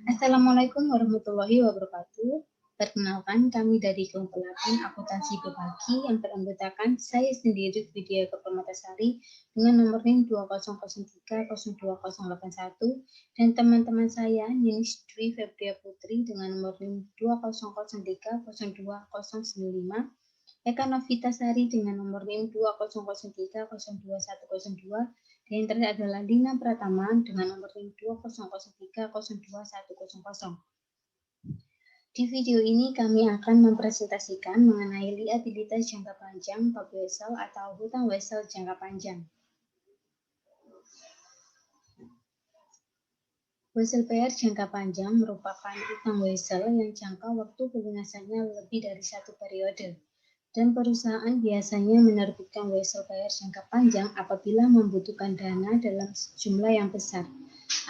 Assalamualaikum warahmatullahi wabarakatuh. Perkenalkan, kami dari kelompok 8 akuntansi berbagi yang beranggotakan saya sendiri, Widya Permatasari, dengan nomor NIM 2003020081 dan teman-teman saya Ninis Dwi Febria Putri dengan nomor NIM 2003020095, Eka Novita Sari dengan nomor NIM 2003020102, dan yang terakhir adalah Lina Pratama dengan nomor NIM 2003022100. Di video ini kami akan mempresentasikan mengenai liabilitas jangka panjang bab wesel atau hutang wesel jangka panjang. Wesel bayar jangka panjang merupakan hutang wesel yang jangka waktu pelunasannya lebih dari satu periode. Dan perusahaan biasanya menerbitkan wesel bayar jangka panjang apabila membutuhkan dana dalam jumlah yang besar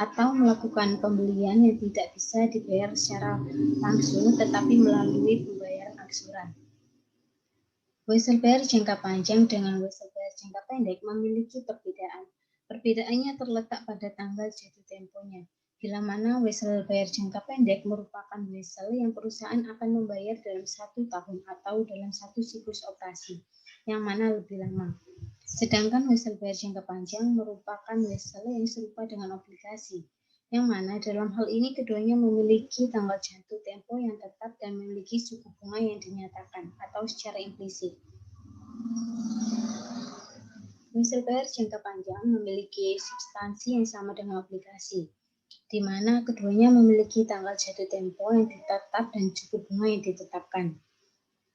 atau melakukan pembelian yang tidak bisa dibayar secara langsung tetapi melalui pembayaran angsuran. Wesel bayar jangka panjang dengan wesel bayar jangka pendek memiliki perbedaan. Perbedaannya terletak pada tanggal jatuh temponya. Bila mana wesel bayar jangka pendek merupakan wesel yang perusahaan akan membayar dalam 1 tahun atau dalam 1 siklus operasi, yang mana lebih lama. Sedangkan wesel bayar jangka panjang merupakan wesel yang serupa dengan obligasi, yang mana dalam hal ini keduanya memiliki tanggal jatuh tempo yang tetap dan memiliki suku bunga yang dinyatakan atau secara implisit. Wesel bayar jangka panjang memiliki substansi yang sama dengan obligasi, di mana keduanya memiliki tanggal jatuh tempo yang tetap dan suku bunga yang ditetapkan.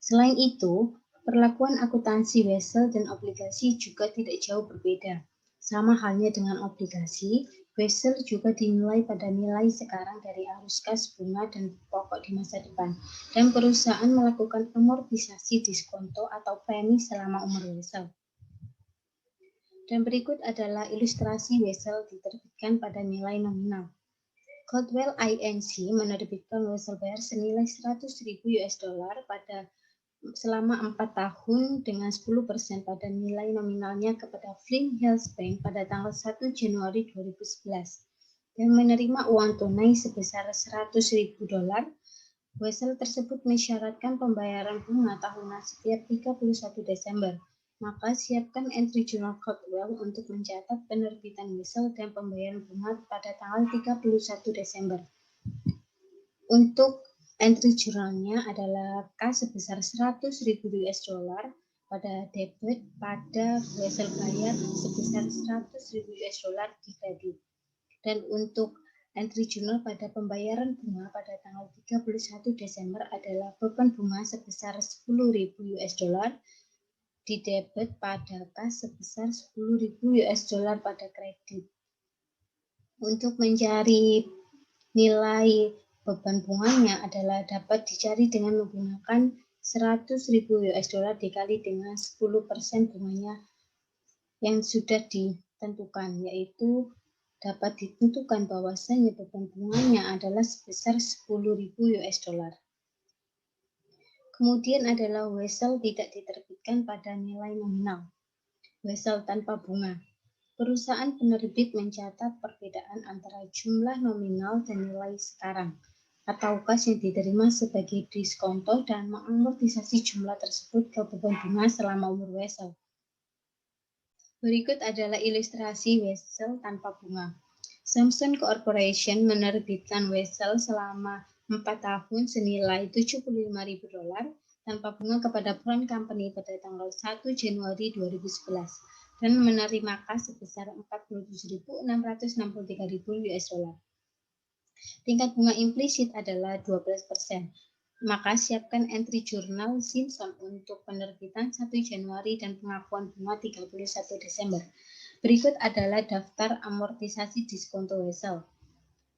Selain itu, perlakuan akuntansi wesel dan obligasi juga tidak jauh berbeda. Sama halnya dengan obligasi, wesel juga dinilai pada nilai sekarang dari arus kas, bunga, dan pokok di masa depan, dan perusahaan melakukan amortisasi diskonto atau premi selama umur wesel. Dan berikut adalah ilustrasi wesel diterbitkan pada nilai nominal. Coldwell INC menerbitkan wesel bayar senilai 100.000 US dollar pada selama 4 tahun dengan 10% pada nilai nominalnya kepada Flint Hills Bank pada tanggal 1 Januari 2011 dan menerima uang tunai sebesar 100.000 dolar. Wesel tersebut mensyaratkan pembayaran bunga tahunan setiap 31 Desember. Maka siapkan entry jurnal Coldwell untuk mencatat penerbitan wesel dan pembayaran bunga pada tanggal 31 Desember. Untuk entry jurnalnya adalah kas sebesar 100.000 US dollar pada debit, pada wesel bayar sebesar 100.000 US dollar di kredit. Dan untuk entry jurnal pada pembayaran bunga pada tanggal 31 Desember adalah beban bunga sebesar 10.000 US dollar di debit pada kas sebesar 10.000 US dollar pada kredit. Untuk mencari nilai beban bunganya adalah dapat dicari dengan menggunakan 100.000 US dollar dikali dengan 10% bunganya yang sudah ditentukan, yaitu dapat ditentukan bahwasanya beban bunganya adalah sebesar 10.000 US dollar. Kemudian adalah wesel tidak diterbitkan pada nilai nominal. Wesel tanpa bunga. Perusahaan penerbit mencatat perbedaan antara jumlah nominal dan nilai sekarang atau kas yang diterima sebagai diskonto dan mengamortisasi jumlah tersebut ke beban bunga selama umur wesel. Berikut adalah ilustrasi wesel tanpa bunga. Samsung Corporation menerbitkan wesel selama 4 tahun senilai 75.000 dolar tanpa bunga kepada Brown Company pada tanggal 1 Januari 2011 dan menerima kas sebesar 47.663.000 US dollar. Tingkat bunga implisit adalah 12%. Maka siapkan entry jurnal Simpson untuk penerbitan 1 Januari dan pengakuan bunga 31 Desember. Berikut adalah daftar amortisasi diskonto wesel.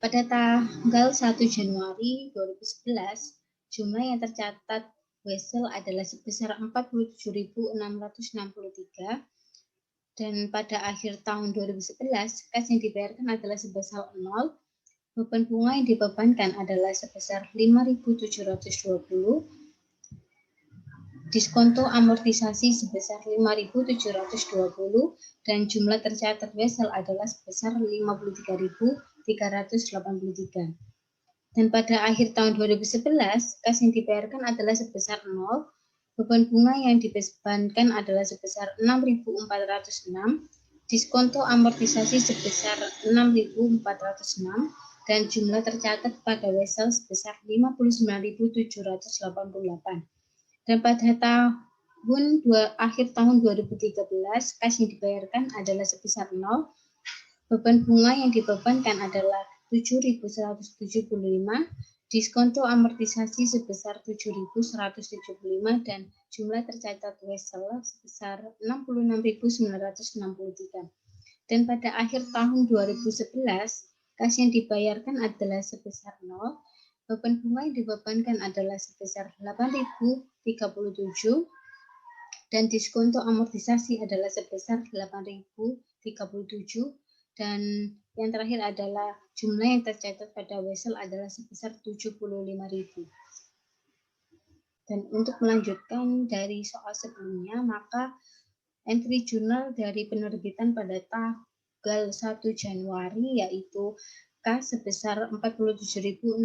Pada tanggal 1 Januari 2011, jumlah yang tercatat wesel adalah sebesar 47.663 dan pada akhir tahun 2011, kas yang dibayarkan adalah sebesar 0, beban bunga yang dibebankan adalah sebesar 5.720, diskonto amortisasi sebesar 5.720, dan jumlah tercatat wesel adalah sebesar 53.383. Dan pada akhir tahun 2011, kas yang dibayarkan adalah sebesar 0, beban bunga yang dibebankan adalah sebesar 6.406, diskonto amortisasi sebesar 6.406, dan jumlah tercatat pada wesel sebesar 59.788. Dan pada akhir tahun 2013, kas yang dibayarkan adalah sebesar 0, beban bunga yang dibebankan adalah 7.175, diskonto amortisasi sebesar 7.175, dan jumlah tercatat wesel sebesar 66.963. Dan pada akhir tahun 2011, kas yang dibayarkan adalah sebesar 0, beban bunga yang dibebankan adalah sebesar 8.037, dan diskonto amortisasi adalah sebesar 8.037, dan yang terakhir adalah jumlah yang tercatat pada wesel adalah sebesar 75.000. Dan untuk melanjutkan dari soal sebelumnya, maka entry jurnal dari penerbitan pada tanggal 1 Januari yaitu kas sebesar 47.663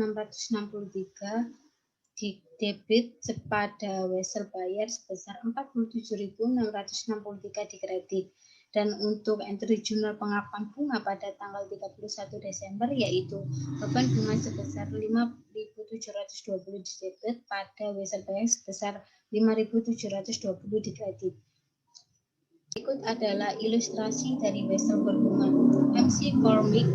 di debit pada wesel bayar sebesar 47.663 di kredit. Dan untuk entry jurnal pengakuan bunga pada tanggal 31 Desember yaitu beban bunga sebesar 5.720 di debit pada wesel bayar sebesar 5.720 di kredit. Berikut adalah ilustrasi dari wesel berbunga. MC Cormick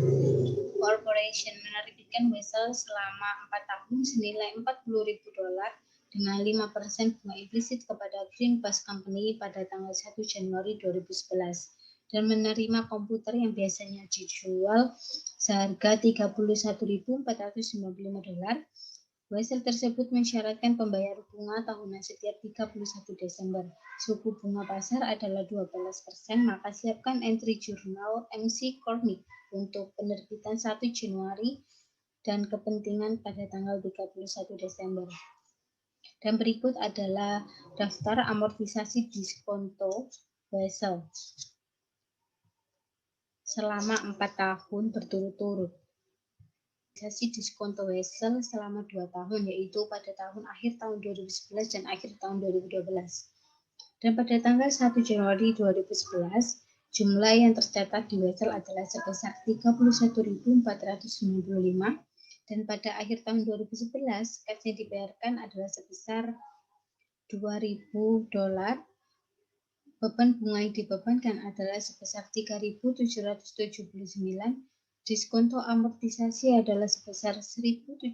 Corporation menerbitkan wesel selama 4 tahun senilai $40.000 dengan 5% bunga implisit kepada Greenbus Company pada tanggal 1 Januari 2011 dan menerima komputer yang biasanya dijual seharga $31.495. Wesel tersebut mensyaratkan pembayar bunga tahunan setiap 31 Desember. Suku bunga pasar adalah 12%, maka siapkan entry jurnal MC Cormick untuk penerbitan 1 Januari dan kepentingan pada tanggal 31 Desember. Dan berikut adalah daftar amortisasi diskonto wesel selama 4 tahun berturut-turut. Amortisasi diskonto wesel selama 2 tahun, yaitu pada akhir tahun 2011 dan akhir tahun 2012. Dan pada tanggal 1 Januari 2011, jumlah yang tercatat di wesel adalah sebesar 31.495, dan pada akhir tahun 2011, kas yang dibayarkan adalah sebesar $2.000. Beban bunga yang dibebankan adalah sebesar 3.779, diskonto amortisasi adalah sebesar 1.779,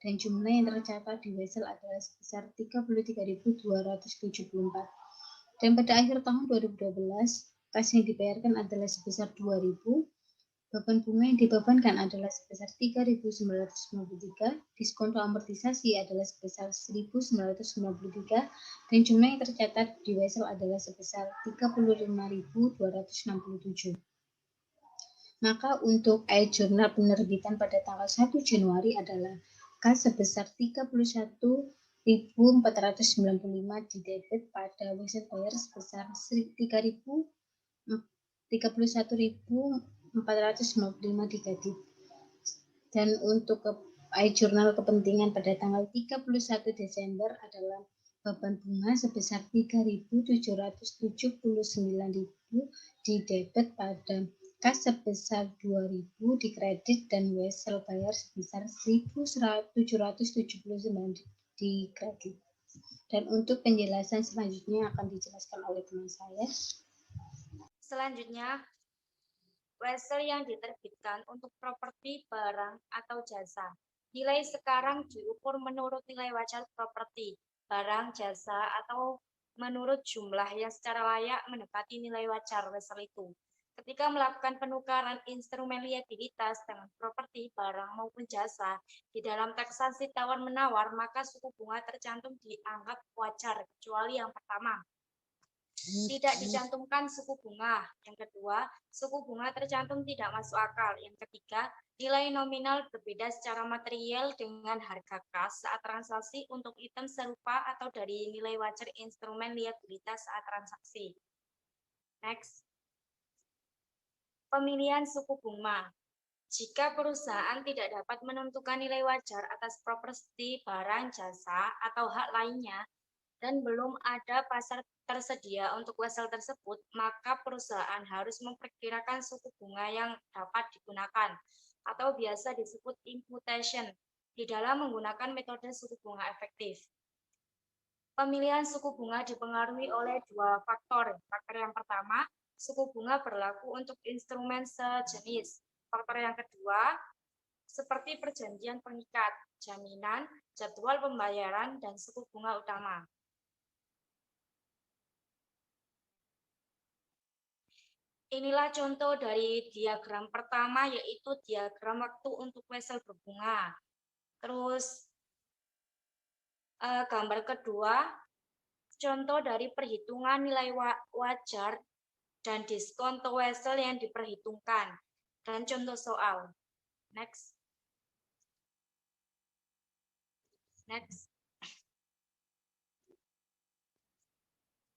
dan jumlah yang tercatat di wesel adalah sebesar 33.274. Dan pada akhir tahun 2012, kas yang dibayarkan adalah sebesar 2.000, beban bunga yang dibebankan adalah sebesar 3.993, diskonto amortisasi adalah sebesar 1.993, dan jumlah yang tercatat di wesel adalah sebesar 35.267. Maka untuk jurnal penerbitan pada tanggal 1 Januari adalah kas sebesar 31.495 di debit pada wesel bayar sebesar 31.455 di kredit. Dan untuk jurnal kepentingan pada tanggal 31 Desember adalah beban bunga sebesar 3.779.000 di debit pada kas sebesar 2.000 di kredit, dan wesel bayar sebesar 1.779 di kredit. Dan untuk penjelasan selanjutnya akan dijelaskan oleh teman saya. Selanjutnya, wesel yang diterbitkan untuk properti, barang, atau jasa. Nilai sekarang diukur menurut nilai wajar properti, barang, jasa, atau menurut jumlah yang secara layak mendekati nilai wajar wesel itu. Ketika melakukan penukaran instrumen liabilitas dengan properti, barang, maupun jasa di dalam taksasi tawar-menawar, maka suku bunga tercantum dianggap wajar, kecuali yang pertama, tidak dicantumkan suku bunga. Yang kedua, suku bunga tercantum tidak masuk akal. Yang ketiga, nilai nominal berbeda secara material dengan harga kas saat transaksi untuk item serupa atau dari nilai wajar instrumen liabilitas saat transaksi. Next. Pemilihan suku bunga. Jika perusahaan tidak dapat menentukan nilai wajar atas properti, barang, jasa, atau hak lainnya, dan belum ada pasar tersedia untuk wesel tersebut, maka perusahaan harus memperkirakan suku bunga yang dapat digunakan, atau biasa disebut imputation, di dalam menggunakan metode suku bunga efektif. Pemilihan suku bunga dipengaruhi oleh dua faktor. Faktor yang pertama, suku bunga berlaku untuk instrumen sejenis. Faktor yang kedua, seperti perjanjian pengikat, jaminan, jadwal pembayaran, dan suku bunga utama. Inilah contoh dari diagram pertama, yaitu diagram waktu untuk wesel berbunga. Terus gambar kedua, contoh dari perhitungan nilai wajar dan diskonto wesel yang diperhitungkan. Dan contoh soal. Next.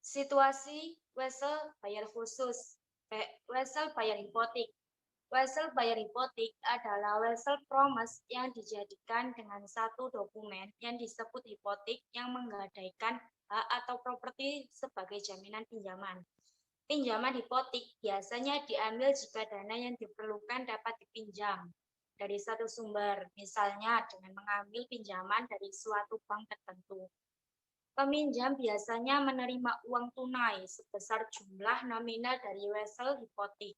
Situasi wesel bayar khusus. Wesel bayar hipotek. Wesel bayar hipotek adalah wesel promise yang dijadikan dengan satu dokumen yang disebut hipotek yang menggadaikan hak atau properti sebagai jaminan pinjaman. Pinjaman hipotek biasanya diambil jika dana yang diperlukan dapat dipinjam dari satu sumber, misalnya dengan mengambil pinjaman dari suatu bank tertentu. Peminjam biasanya menerima uang tunai sebesar jumlah nominal dari wesel hipotek.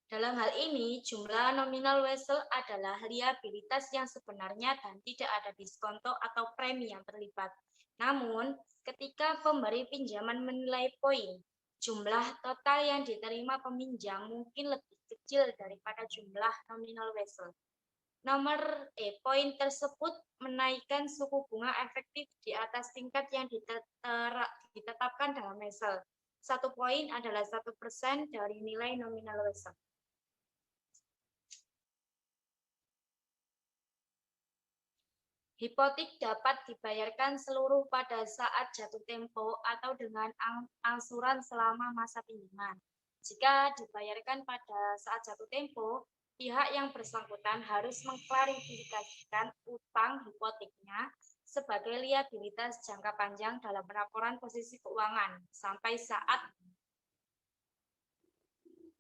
Dalam hal ini, jumlah nominal wesel adalah liabilitas yang sebenarnya dan tidak ada diskonto atau premi yang terlibat. Namun, ketika pemberi pinjaman menilai poin, jumlah total yang diterima peminjam mungkin lebih kecil daripada jumlah nominal wesel. Poin tersebut menaikkan suku bunga efektif di atas tingkat yang ditetapkan dalam wesel. 1 poin adalah 1% dari nilai nominal wesel. Hipotek dapat dibayarkan seluruh pada saat jatuh tempo atau dengan angsuran selama masa pinjaman. Jika dibayarkan pada saat jatuh tempo, pihak yang bersangkutan harus mengklarifikasikan utang hipoteknya sebagai liabilitas jangka panjang dalam laporan posisi keuangan sampai saat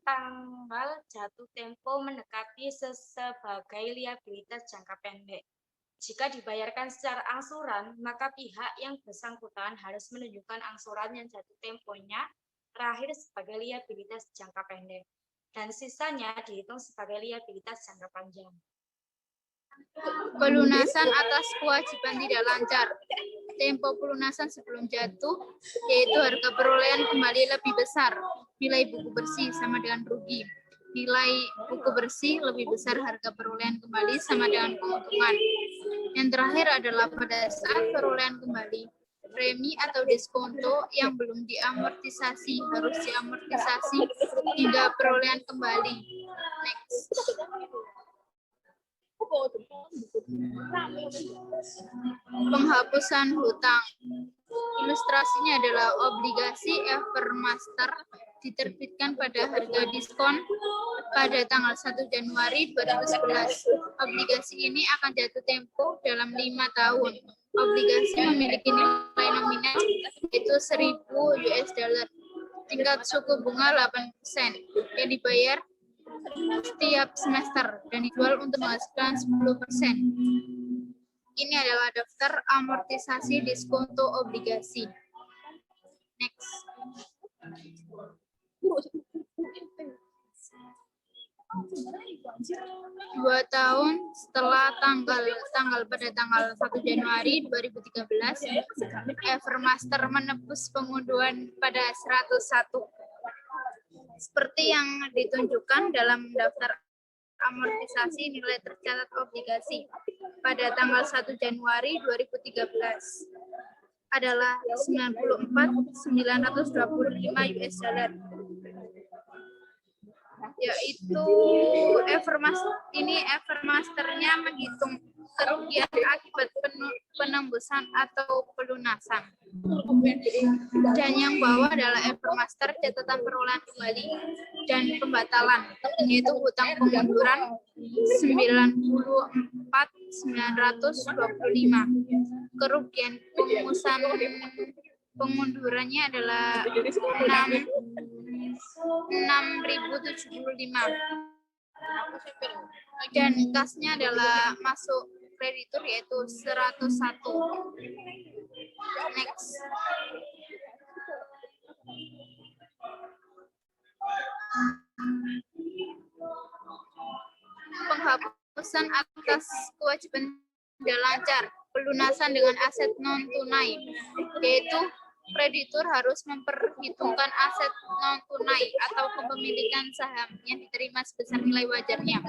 tanggal jatuh tempo mendekati sebagai liabilitas jangka pendek. Jika dibayarkan secara angsuran, maka pihak yang bersangkutan harus menunjukkan angsuran yang jatuh temponya terakhir sebagai liabilitas jangka pendek, dan sisanya dihitung sebagai liabilitas jangka panjang. Pelunasan atas kewajiban tidak lancar. Tempo pelunasan sebelum jatuh, yaitu harga perolehan kembali lebih besar. Nilai buku bersih sama dengan rugi. Nilai buku bersih lebih besar harga perolehan kembali sama dengan keuntungan. Yang terakhir adalah pada saat perolehan kembali, premi atau diskonto yang belum diamortisasi harus diamortisasi hingga perolehan kembali. Next. Penghapusan hutang. Ilustrasinya adalah obligasi Evermaster diterbitkan pada harga diskon pada tanggal 1 Januari 2011. Obligasi ini akan jatuh tempo dalam 5 tahun. Obligasi memiliki nilai nominal yaitu 1.000 US dollar. Tingkat suku bunga 8% yang dibayar setiap semester dan dijual untuk menghasilkan 10%. Ini adalah daftar amortisasi diskonto obligasi. Next. 2 tahun setelah pada tanggal 1 Januari 2013, Evermaster menebus pengunduhan pada 101. Seperti yang ditunjukkan dalam daftar amortisasi nilai tercatat obligasi pada tanggal 1 Januari 2013 adalah 94.925 US dollar. Yaitu Evermaster-nya menghitung kerugian akibat penembusan atau pelunasan. Dan yang bawah adalah Evermaster catatan perolehan kembali dan pembatalan, yaitu hutang pengunduran 94.925. Kerugian pengundurannya adalah 6.075. Dan kasnya adalah masuk kreditur yaitu 101. Next. Penghapusan atas kewajiban tidak lancar, pelunasan dengan aset non tunai, yaitu kreditur harus memperhitungkan aset non tunai atau kepemilikan saham yang diterima sebesar nilai wajarnya,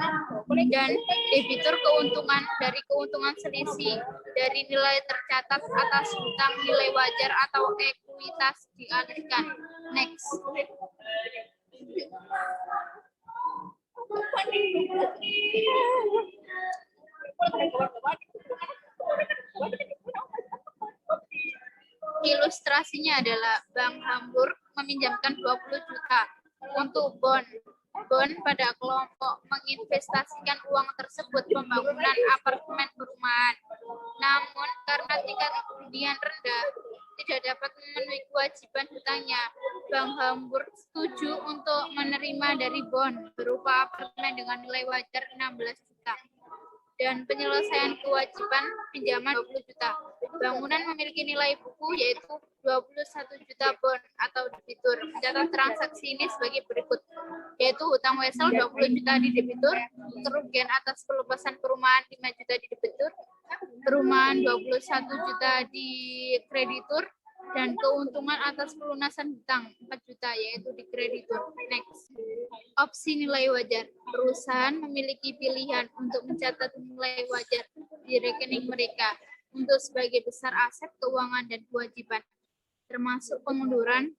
dan debitur keuntungan dari keuntungan selisih dari nilai tercatat atas hutang nilai wajar atau ekuitas dialihkan. Next. Ilustrasinya adalah Bank Hamburg meminjamkan 20 juta untuk bond pada kelompok menginvestasikan uang tersebut pembangunan apartemen perumahan. Namun karena tingkat hunian rendah tidak dapat memenuhi kewajiban hutangnya, Bank Hamburg setuju untuk menerima dari bond berupa apartemen dengan nilai wajar 16 juta dan penyelesaian kewajiban pinjaman 20 juta. Bangunan memiliki nilai buku yaitu 21 juta bond atau debitur. Mencatat transaksi ini sebagai berikut, yaitu hutang Wesel 20 juta di debitur, kerugian atas pelepasan perumahan 5 juta di debitur, perumahan 21 juta di kreditur, dan keuntungan atas pelunasan hutang 4 juta yaitu di kreditur. Next. Opsi nilai wajar. Perusahaan memiliki pilihan untuk mencatat nilai wajar di rekening mereka untuk sebagai besar aset keuangan dan kewajiban, termasuk pengunduran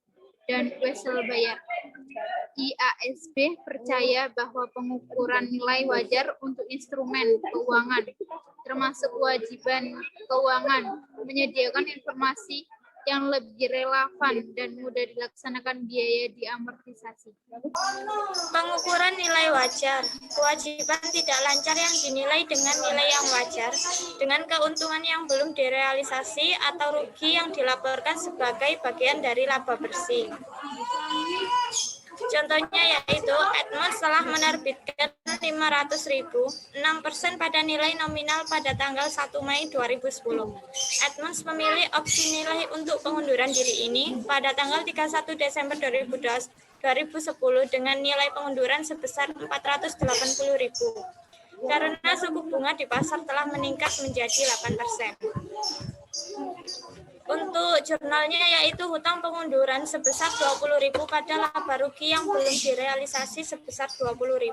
dan wesel bayar. IASB percaya bahwa pengukuran nilai wajar untuk instrumen keuangan, termasuk kewajiban keuangan, menyediakan informasi yang lebih relevan dan mudah dilaksanakan biaya diamortisasi. Pengukuran nilai wajar. Kewajiban tidak lancar yang dinilai dengan nilai yang wajar, dengan keuntungan yang belum direalisasi atau rugi yang dilaporkan sebagai bagian dari laba bersih. Contohnya yaitu Edmunds telah menerbitkan 500.000, 6% pada nilai nominal pada tanggal 1 Mei 2010. Edmunds memilih opsi nilai untuk pengunduran diri ini pada tanggal 31 Desember 2010 dengan nilai pengunduran sebesar 480.000. Karena suku bunga di pasar telah meningkat menjadi 8%. Untuk jurnalnya yaitu hutang pengunduran sebesar 20.000 pada laba rugi yang belum direalisasi sebesar 20.000.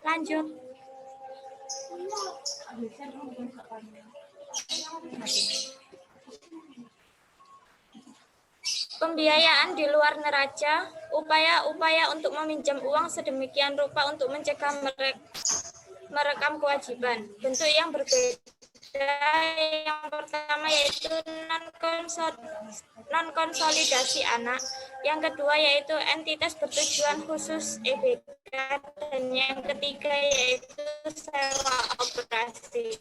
Lanjut. Pembiayaan di luar neraca, upaya-upaya untuk meminjam uang sedemikian rupa untuk mencegah merekam kewajiban. Bentuk yang berbeda yang pertama yaitu non-konsolidasi anak, yang kedua yaitu entitas bertujuan khusus EBK, dan yang ketiga yaitu sewa operasi.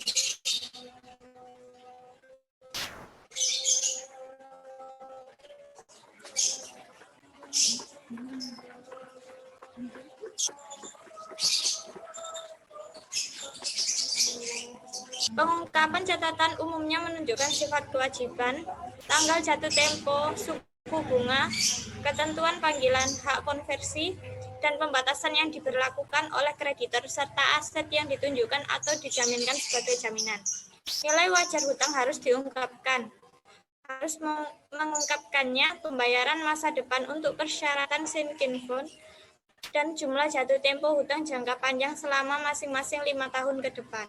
Pengungkapan catatan umumnya menunjukkan sifat kewajiban, tanggal jatuh tempo, suku bunga, ketentuan panggilan hak konversi, dan pembatasan yang diberlakukan oleh kreditor, serta aset yang ditunjukkan atau dijaminkan sebagai jaminan. Nilai wajar hutang harus diungkapkan. Harus mengungkapkannya pembayaran masa depan untuk persyaratan Sinkinfon dan jumlah jatuh tempo hutang jangka panjang selama masing-masing 5 tahun ke depan.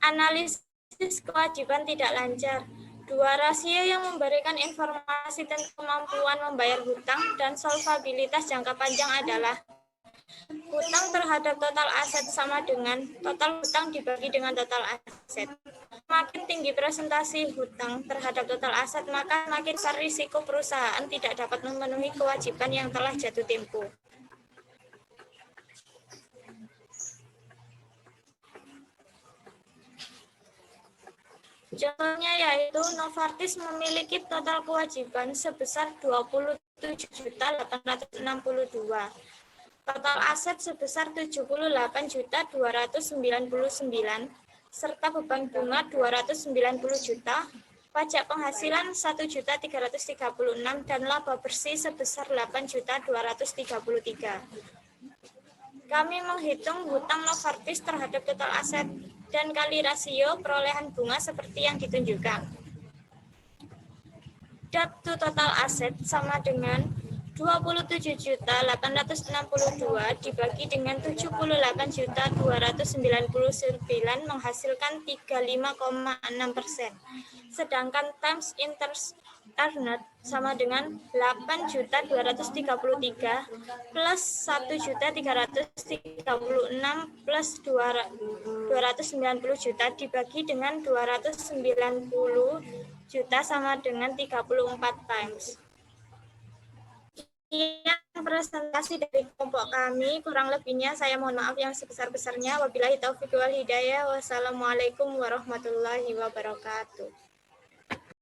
Analisis kewajiban tidak lancar. Dua rasio yang memberikan informasi tentang kemampuan membayar hutang dan solvabilitas jangka panjang adalah Hutang terhadap total aset sama dengan total hutang dibagi dengan total aset. Makin tinggi presentasi hutang terhadap total aset, maka makin besar risiko perusahaan tidak dapat memenuhi kewajiban yang telah jatuh tempo. Contohnya yaitu Novartis memiliki total kewajiban sebesar 27.862. Total aset sebesar 78.299 serta beban bunga 290 juta, pajak penghasilan 1.336 dan laba bersih sebesar 8.233. Kami menghitung hutang Novartis terhadap total aset dan kali rasio perolehan bunga seperti yang ditunjukkan. Debt to total asset sama dengan 27.862 dibagi dengan 78.299 menghasilkan 35,6%. Sedangkan times interest earned sama dengan 8.233 plus 1.336 plus 290 juta dibagi dengan 290 juta sama dengan 34 times. Yang presentasi dari kelompok kami, kurang lebihnya saya mohon maaf yang sebesar-besarnya. Wabillahi taufiq wal hidayah. Wassalamualaikum warahmatullahi wabarakatuh.